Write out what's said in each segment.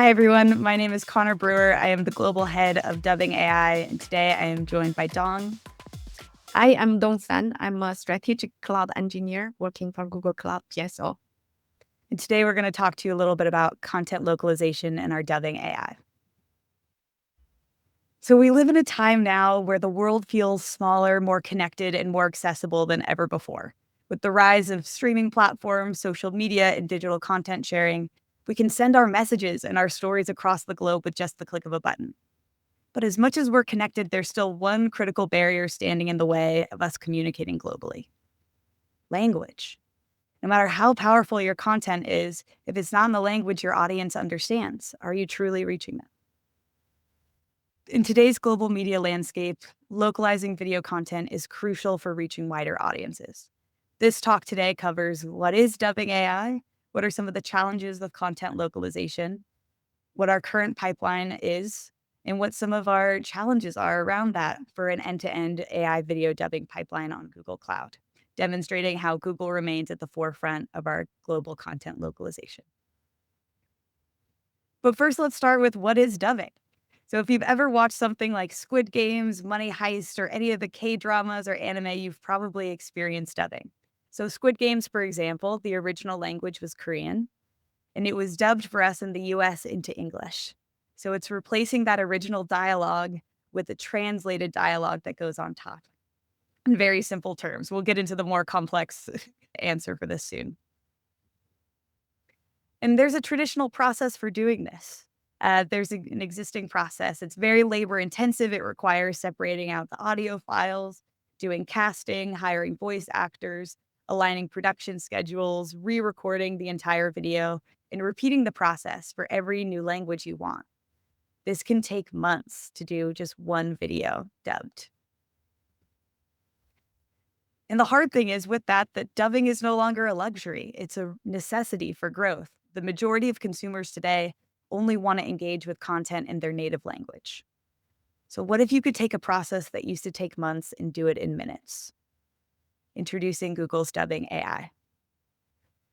Hi, everyone. My name is Konner Brewer. I am the global head of Dubbing AI, and today I am joined by Dong. Hi, I'm Dong San. I'm a strategic cloud engineer working for Google Cloud PSO. And today we're going to talk to you a little bit about content localization and our Dubbing AI. So we live in a time now where the world feels smaller, more connected, and more accessible than ever before. With the rise of streaming platforms, social media, and digital content sharing, we can send our messages and our stories across the globe with just the click of a button. But as much as we're connected, there's still one critical barrier standing in the way of us communicating globally: language. No matter how powerful your content is, if it's not in the language your audience understands, are you truly reaching them? In today's global media landscape, localizing video content is crucial for reaching wider audiences. This talk today covers what is dubbing AI, what are some of the challenges with content localization, what our current pipeline is, and what some of our challenges are around that for an end-to-end AI video dubbing pipeline on Google Cloud, demonstrating how Google remains at the forefront of our global content localization. But first, let's start with what is dubbing. So if you've ever watched something like Squid Games, Money Heist, or any of the K-dramas or anime, you've probably experienced dubbing. So Squid Games, for example, the original language was Korean, and it was dubbed for us in the US into English. So it's replacing that original dialogue with a translated dialogue that goes on top. In very simple terms. We'll get into the more complex answer for this soon. And there's a traditional process for doing this. There's an existing process. It's very labor intensive. It requires separating out the audio files, doing casting, hiring voice actors, aligning production schedules, re-recording the entire video, and repeating the process for every new language you want. This can take months to do just one video dubbed. And the hard thing is with that dubbing is no longer a luxury. It's a necessity for growth. The majority of consumers today only want to engage with content in their native language. So what if you could take a process that used to take months and do it in minutes? Introducing Google's Dubbing AI.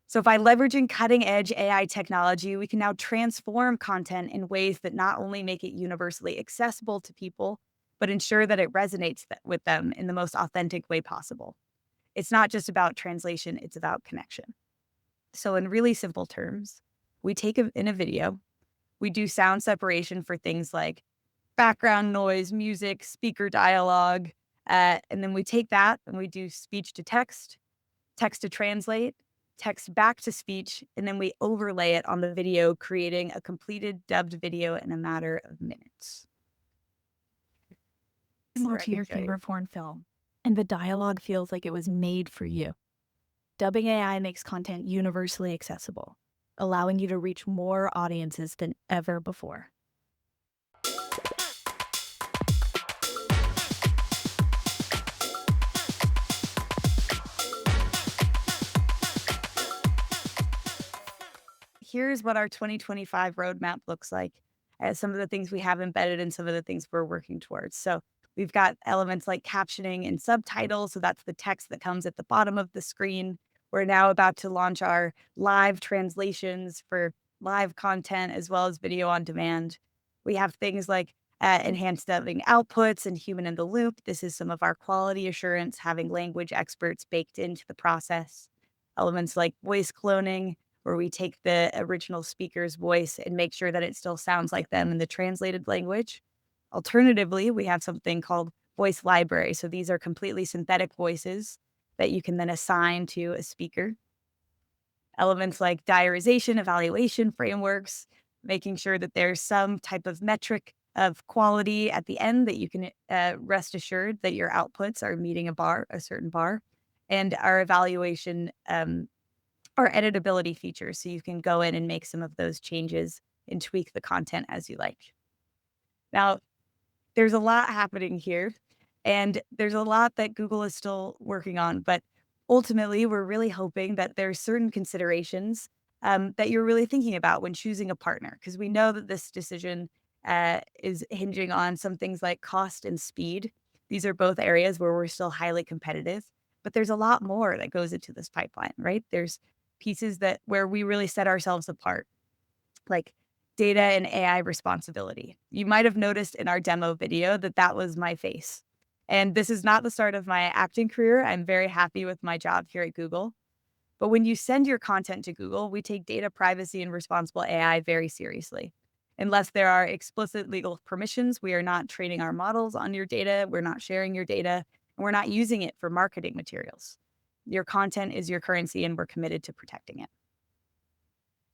So by leveraging cutting-edge AI technology, we can now transform content in ways that not only make it universally accessible to people, but ensure that it resonates with them in the most authentic way possible. It's not just about translation, it's about connection. So in really simple terms, we take in a video, we do sound separation for things like background noise, music, speaker dialogue, and then we take that and we do speech to text, text to translate, text back to speech, and then we overlay it on the video, creating a completed dubbed video in a matter of minutes. Similar to your favorite foreign film, and the dialogue feels like it was made for you. Dubbing AI makes content universally accessible, allowing you to reach more audiences than ever before. Here's what our 2025 roadmap looks like, as some of the things we have embedded and some of the things we're working towards. So we've got elements like captioning and subtitles. So that's the text that comes at the bottom of the screen. We're now about to launch our live translations for live content as well as video on demand. We have things like enhanced dubbing outputs and human in the loop. This is some of our quality assurance, having language experts baked into the process. Elements like voice cloning, where we take the original speaker's voice and make sure that it still sounds like them in the translated language. Alternatively, we have something called voice library. So these are completely synthetic voices that you can then assign to a speaker. Elements like diarization, evaluation frameworks, making sure that there's some type of metric of quality at the end that you can rest assured that your outputs are meeting a certain bar, and our evaluation our editability features, so you can go in and make some of those changes and tweak the content as you like. Now, there's a lot happening here, and there's a lot that Google is still working on, but ultimately, we're really hoping that there's certain considerations that you're really thinking about when choosing a partner, because we know that this decision is hinging on some things like cost and speed. These are both areas where we're still highly competitive, but there's a lot more that goes into this pipeline, right? There's pieces where we really set ourselves apart, like data and AI responsibility. You might have noticed in our demo video that that was my face. And this is not the start of my acting career. I'm very happy with my job here at Google. But when you send your content to Google, we take data privacy and responsible AI very seriously. Unless there are explicit legal permissions, we are not training our models on your data, we're not sharing your data, and we're not using it for marketing materials. Your content is your currency, and we're committed to protecting it.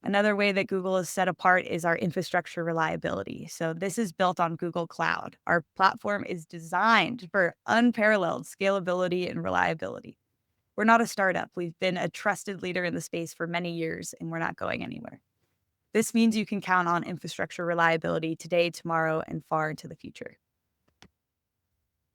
Another way that Google is set apart is our infrastructure reliability. So this is built on Google Cloud. Our platform is designed for unparalleled scalability and reliability. We're not a startup. We've been a trusted leader in the space for many years, and we're not going anywhere. This means you can count on infrastructure reliability today, tomorrow, and far into the future.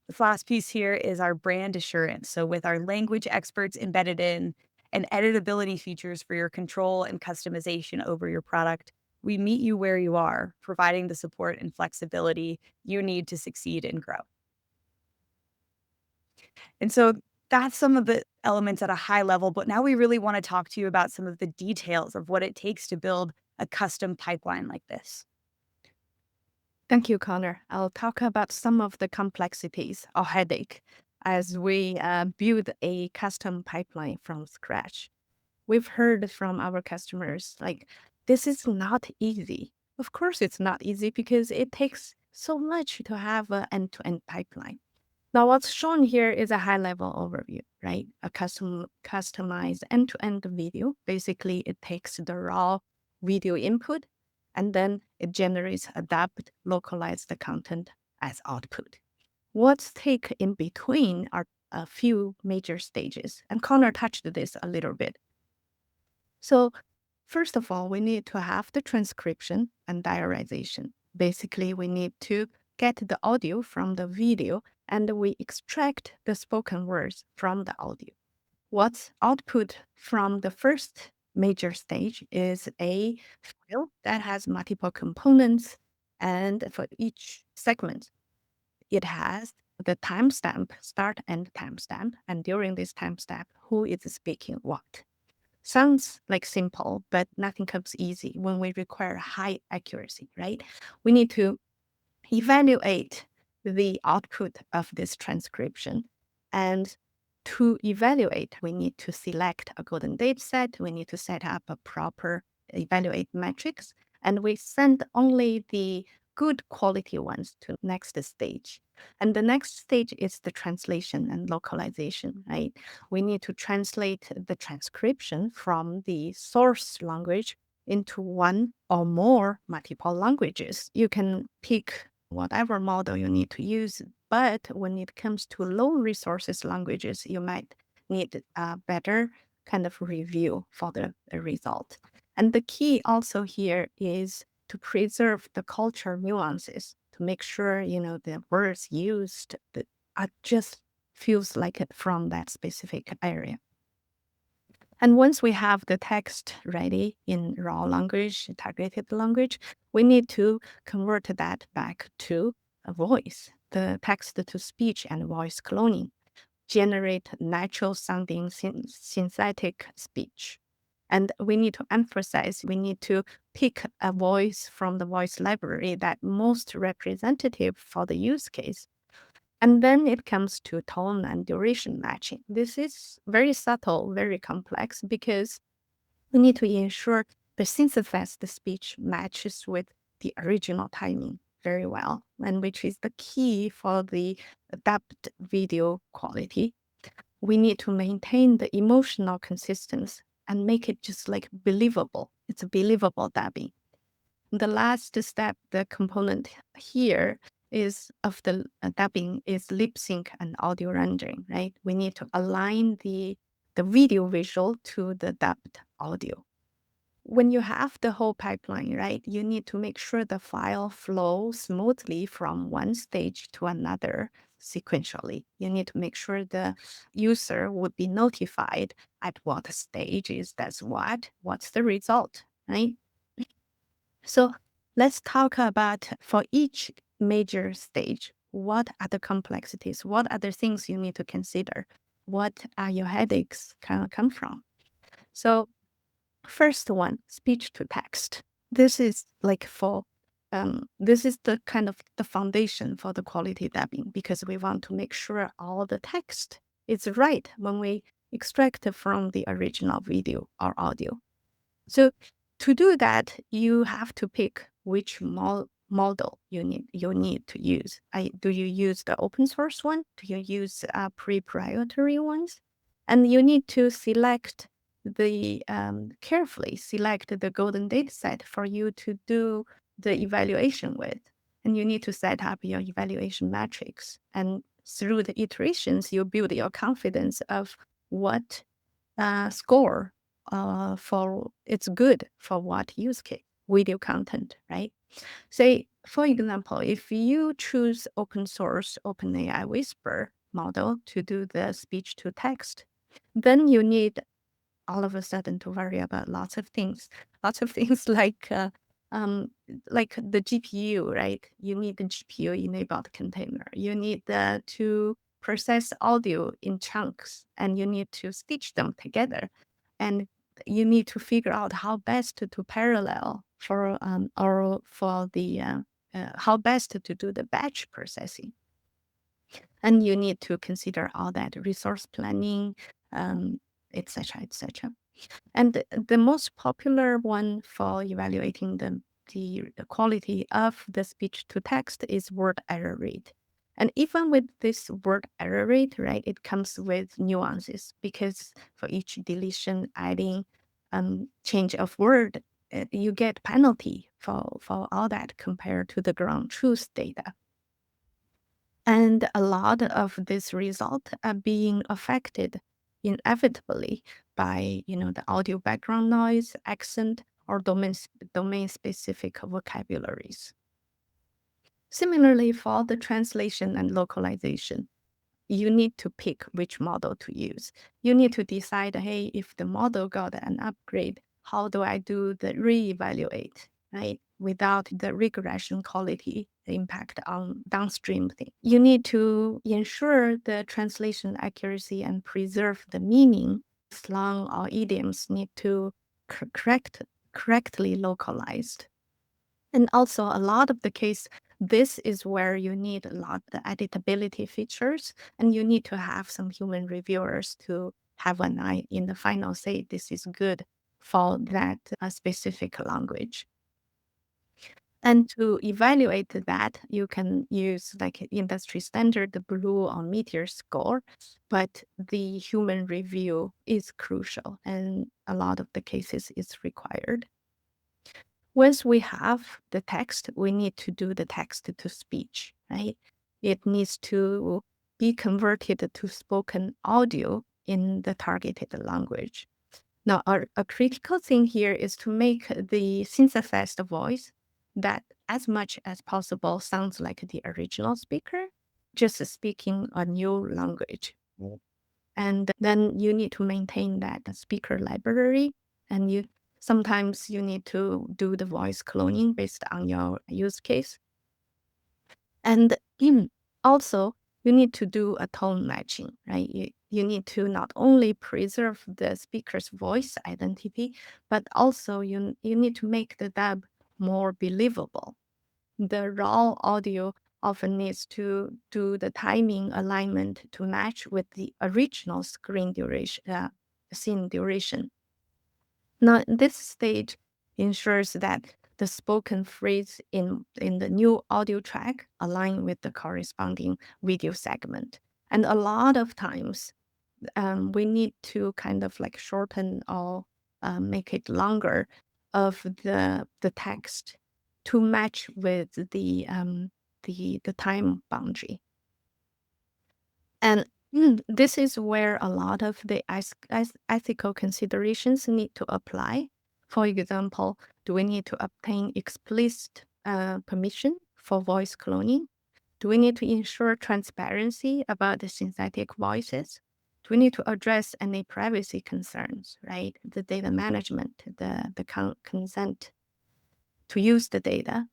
The last piece here is our brand assurance. So with our language experts embedded in and editability features for your control and customization over your product, we meet you where you are, providing the support and flexibility you need to succeed and grow. And so that's some of the elements at a high level, but now we really want to talk to you about some of the details of what it takes to build a custom pipeline like this. Thank you, Connor. I'll talk about some of the complexities or headache as we build a custom pipeline from scratch. We've heard from our customers, like, this is not easy. Of course, it's not easy because it takes so much to have an end-to-end pipeline. Now, what's shown here is a high-level overview, right? A customized end-to-end video. Basically, it takes the raw video input, and then it generates adapt, localized content as output. What's take in between are a few major stages, and Connor touched this a little bit. So first of all, we need to have the transcription and diarization. Basically, we need to get the audio from the video and we extract the spoken words from the audio. What's output from the first major stage is a file that has multiple components, and for each segment, it has the timestamp, start and timestamp, and during this timestamp, who is speaking what. Sounds like simple, but nothing comes easy when we require high accuracy, right? We need to evaluate the output of this transcription. And to evaluate, we need to select a golden data set. We need to set up a proper evaluate metrics. And we send only the good quality ones to next stage. And the next stage is the translation and localization, right? We need to translate the transcription from the source language into one or more multiple languages. You can pick whatever model you need to use, but when it comes to low resources languages, you might need a better kind of review for the result. And the key also here is to preserve the culture nuances, to make sure, the words used are just feels like it from that specific area. And once we have the text ready in raw language, targeted language, we need to convert that back to a voice, the text to speech and voice cloning, generate natural sounding synthetic speech. And we need to emphasize, we need to pick a voice from the voice library that most representative for the use case. And then it comes to tone and duration matching. This is very subtle, very complex, because we need to ensure the synthesized speech matches with the original timing very well, and which is the key for the dubbed video quality. We need to maintain the emotional consistency and make it just like believable. It's a believable dubbing. The last step, the component here is of the dubbing is lip sync and audio rendering, right? We need to align the video visual to the dubbed audio. When you have the whole pipeline, right, you need to make sure the file flows smoothly from one stage to another sequentially. You need to make sure the user would be notified at what stage is that's what's the result, right? So let's talk about for each major stage, what are the complexities? What are the things you need to consider? What are your headaches come from? So first one, speech to text. This is like for this is the kind of the foundation for the quality dubbing, because we want to make sure all the text is right when we extract it from the original video or audio. So to do that, you have to pick which model you need to use. Do you use the open source one? Do you use proprietary ones? And you need to select the carefully select the golden data set for you to do the evaluation with. And you need to set up your evaluation metrics. And through the iterations, you build your confidence of what score for it's good for what use case, video content, right? Say, for example, if you choose open source OpenAI Whisper model to do the speech to text, then you need all of a sudden to worry about lots of things um, like the GPU, right? You need the GPU enabled container. You need to process audio in chunks, and you need to stitch them together, and you need to figure out how best to parallel for or for the how best to do the batch processing. And you need to consider all that resource planning, etc., etc. And the most popular one for evaluating the quality of the speech to text is word error rate. And even with this word error rate, right, it comes with nuances, because for each deletion, adding, change of word, you get penalty for all that compared to the ground truth data. And a lot of this result are being affected inevitably by, the audio background noise, accent, or domain specific vocabularies. Similarly, for the translation and localization, you need to pick which model to use. You need to decide, hey, if the model got an upgrade, how do I do the reevaluate, right? Without the regression quality impact on downstream thing. You need to ensure the translation accuracy and preserve the meaning. Slang or idioms need to correctly localized. And also a lot of the case, this is where you need a lot of the editability features, and you need to have some human reviewers to have an eye in the final say this is good for that specific language. And to evaluate that, you can use like industry standard, the Blue or Meteor score, but the human review is crucial, and a lot of the cases is required. Once we have the text, we need to do the text to speech, right? It needs to be converted to spoken audio in the targeted language. Now, a critical thing here is to make the synthesized voice that as much as possible sounds like the original speaker, just speaking a new language. And then you need to maintain that speaker library, and sometimes you need to do the voice cloning based on your use case. And also, you need to do a tone matching, right? You need to not only preserve the speaker's voice identity, but also you need to make the dub more believable. The raw audio often needs to do the timing alignment to match with the original scene duration. Now, this stage ensures that the spoken phrase in the new audio track align with the corresponding video segment. And a lot of times, we need to kind of like shorten or make it longer of the text to match with the time boundary. And this is where a lot of the ethical considerations need to apply. For example, do we need to obtain explicit permission for voice cloning? Do we need to ensure transparency about the synthetic voices? Do we need to address any privacy concerns, right? The data management, the consent to use the data,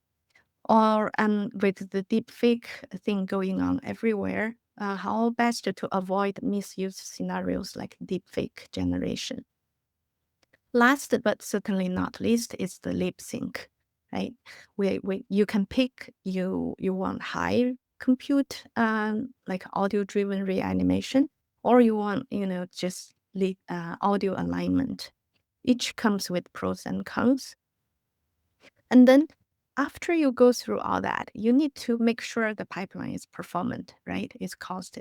or with the deepfake thing going on everywhere, how best to avoid misuse scenarios like deepfake generation. Last but certainly not least is the lip sync, right? You can pick you want high compute like audio driven reanimation, or you want just audio alignment. Each comes with pros and cons. And then after you go through all that, you need to make sure the pipeline is performant, right? It's cost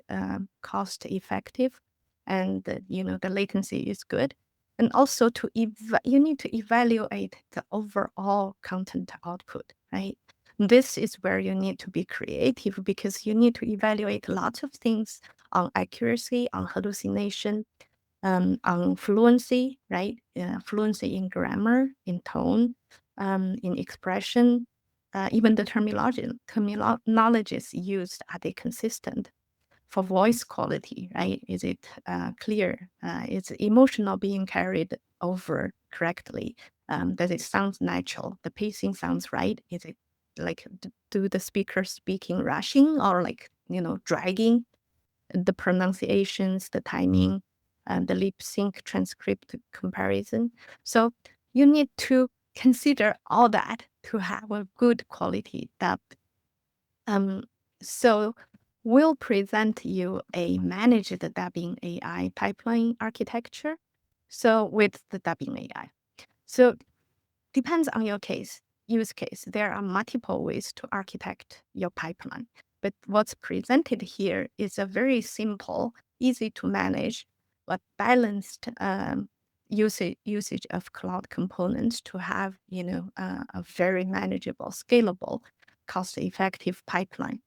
effective, and the latency is good. And also you need to evaluate the overall content output, right? This is where you need to be creative because you need to evaluate lots of things on accuracy, on hallucination, on fluency, right? Fluency in grammar, in tone, in expression, even the terminologies used, are they consistent? For voice quality, right? Is it clear? Is emotional being carried over correctly? Does it sound natural? The pacing sounds right? Is it like, do the speakers speaking rushing or like, dragging? The pronunciations, the timing, the lip sync transcript comparison. So you need to consider all that to have a good quality dub. Um, so we'll present you a managed dubbing AI pipeline architecture. So with the dubbing AI. So depends on your use case. There are multiple ways to architect your pipeline. But what's presented here is a very simple, easy to manage, but balanced usage of cloud components to have, a very manageable, scalable, cost-effective pipeline.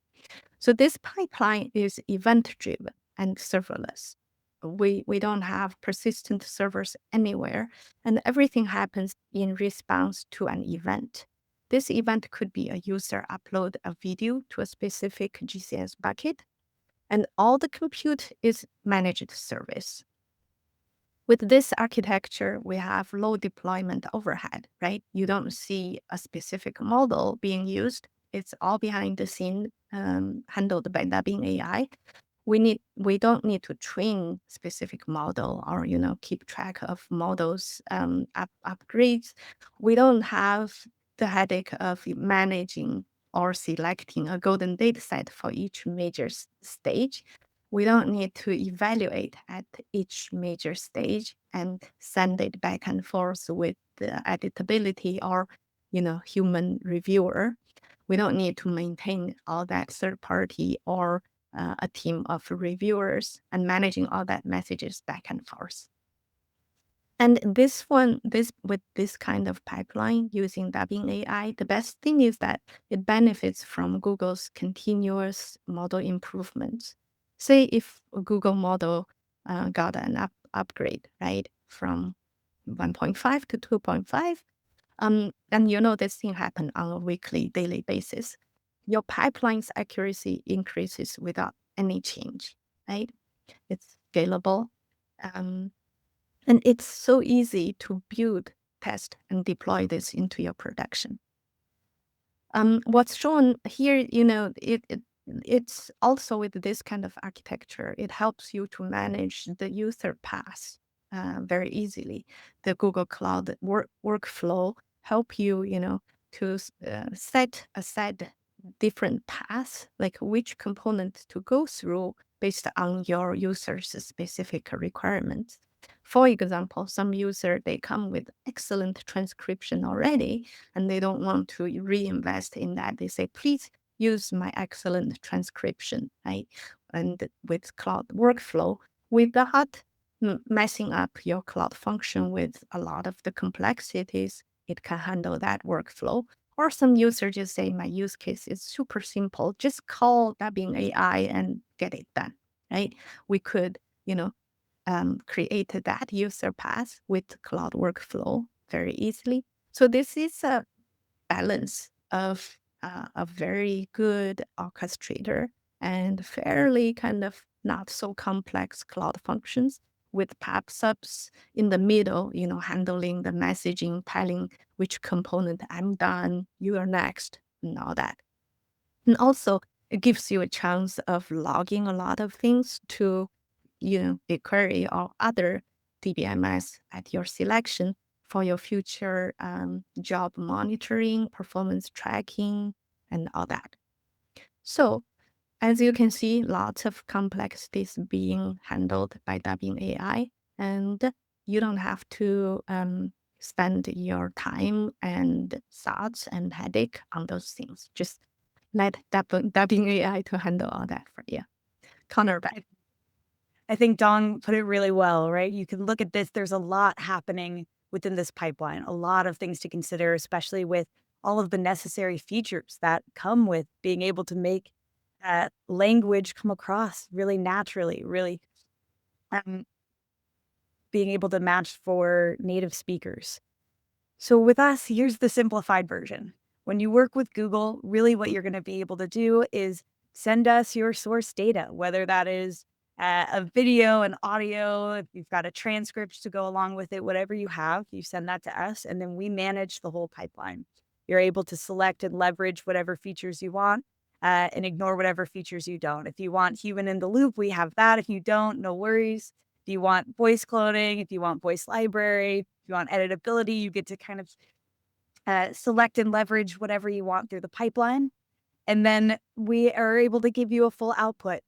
So this pipeline is event-driven and serverless. We don't have persistent servers anywhere, and everything happens in response to an event. This event could be a user upload a video to a specific GCS bucket, and all the compute is managed service. With this architecture, we have low deployment overhead, right? You don't see a specific model being used. It's all behind the scene, handled by dubbing AI. We don't need to train specific model or keep track of models upgrades. We don't have the headache of managing or selecting a golden data set for each major stage. We don't need to evaluate at each major stage and send it back and forth with the editability or human reviewer. We don't need to maintain all that third party or a team of reviewers and managing all that messages back and forth. And with this kind of pipeline using dubbing AI, the best thing is that it benefits from Google's continuous model improvements. Say if a Google model got an upgrade, right, from 1.5 to 2.5, and this thing happen on a weekly, daily basis. Your pipeline's accuracy increases without any change, right? It's scalable. And it's so easy to build, test, and deploy this into your production. What's shown here, it's also with this kind of architecture, it helps you to manage the user path very easily. The Google Cloud workflow help you, to set aside different paths, like which component to go through based on your user's specific requirements. For example, some user, they come with excellent transcription already, and they don't want to reinvest in that. They say, please use my excellent transcription, right? And with cloud workflow, without messing up your cloud function with a lot of the complexities, it can handle that workflow. Or some user just say, my use case is super simple. Just call dubbing AI and get it done, right? We could, create that user path with cloud workflow very easily. So this is a balance of a very good orchestrator and fairly kind of not so complex cloud functions with pub subs in the middle, handling the messaging, telling which component I'm done, you are next, and all that. And also, it gives you a chance of logging a lot of things to, BigQuery or other DBMS at your selection for your future job monitoring, performance tracking, and all that. So as you can see, lots of complexities being handled by dubbing AI, and you don't have to spend your time and thoughts and headache on those things. Just let dubbing AI to handle all that for you. Konner, back. I think Dong put it really well, right? You can look at this. There's a lot happening within this pipeline, a lot of things to consider, especially with all of the necessary features that come with being able to make language come across really naturally, really um, being able to match for native speakers. So with us, here's the simplified version. When you work with Google, really what you're going to be able to do is send us your source data, whether that is a video, an audio, if you've got a transcript to go along with it, whatever you have, you send that to us, and then we manage the whole pipeline. You're able to select and leverage whatever features you want and ignore whatever features you don't. If you want human in the loop, we have that. If you don't, no worries. If you want voice cloning, if you want voice library, if you want editability, you get to kind of select and leverage whatever you want through the pipeline. And then we are able to give you a full output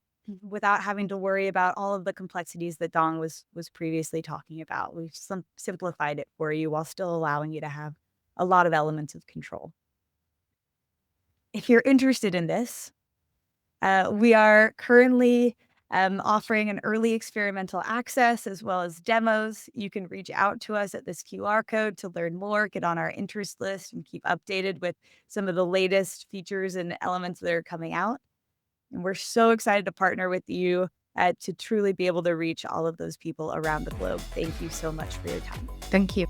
without having to worry about all of the complexities that Dong was previously talking about. We've simplified it for you while still allowing you to have a lot of elements of control. If you're interested in this, we are currently offering an early experimental access as well as demos. You can reach out to us at this QR code to learn more, get on our interest list, and keep updated with some of the latest features and elements that are coming out. And we're so excited to partner with you to truly be able to reach all of those people around the globe. Thank you so much for your time. Thank you.